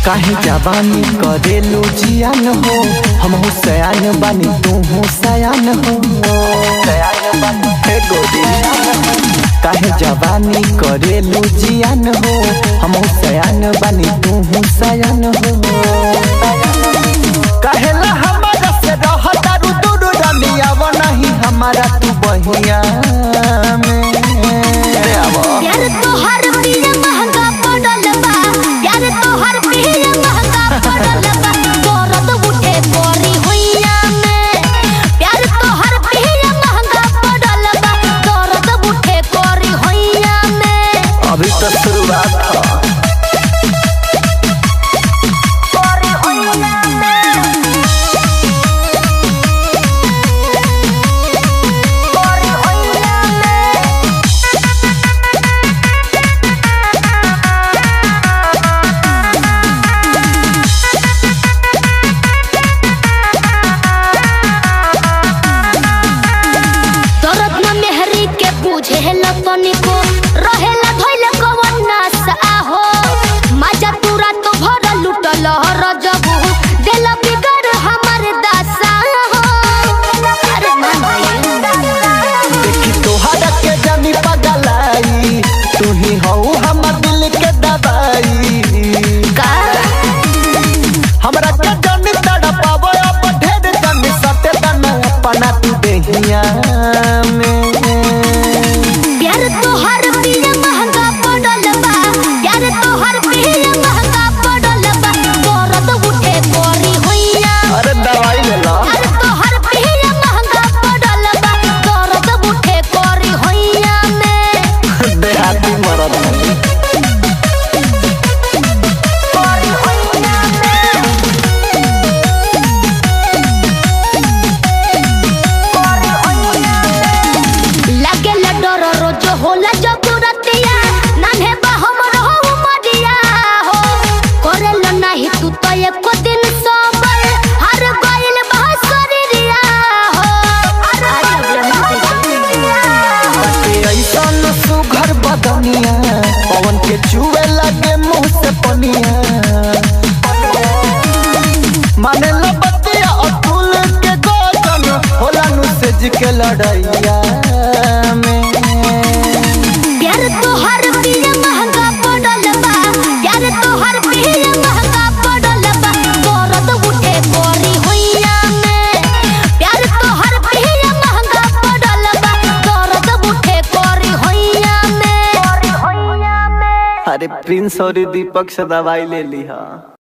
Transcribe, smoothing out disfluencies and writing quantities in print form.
काहे जवानी करेलू जियान हो, हम हो सयान बानी तू हो सयान हो। काहे जवानी करेलू जियान हो, हम हो सयान बानी तू हो सयान हो। काहेला हमारा से रहता रू दूर रनिया वो नहीं हमारा तू बहिया में। यार तोहर पिया महंगा पड़ल बा, यार तोहर पिया महंगा पड़ल बा, दर्द उठे परी होइया में। यार तोहर पिया महंगा पड़ल बा, दर्द उठे परी होइया में। अभी तो शुरुआत था। बुझेला तनिको रहेला धइले कवन नास आहो, मजा तुरा तो भर लुटल रजबू देला बिगड़ हमर दासा हो। अरे मन देखी तोहरा के जानी पगलाई, तू ही हो हमर दिल के दवाई। का हमरा के जानी तड़पावो अब ढेर जानी सटे तना अपना तू देहिया में। तोहर पिया महंगा पड़ल बा, यार तोहर पिया महंगा पड़ल बा, दर्द उठे परी होइया। अरे दवाई ले ला। यार तोहर पिया महंगा पड़ल बा, दर्द उठे परी होइया में। देहाती मरद परी होइया में, परी होइया में। लागेला डर रोज होला जब रतिया, नान्हे बा हमर हो मरिया हो। करेला नाही तू तो एको दिन सोबर, हर गइल बा शरीरिया हो। ऐसन सुघर बदनिया, पवन के चुए लगे मुँह से पनिया। माने लो बतिया अतुल के गोजन, होला नु सेज के लड़ैया में। यार तोहर पिया महंगा पड़ल बा, यार तोहर पिया महंगा पड़ल बा, दर्द उठे परी होइया में। यार तोहर पिया महंगा पड़ल बा, दर्द उठे परी होइया में। अरे प्रिंस और दीपक से दवाई ले ली हा।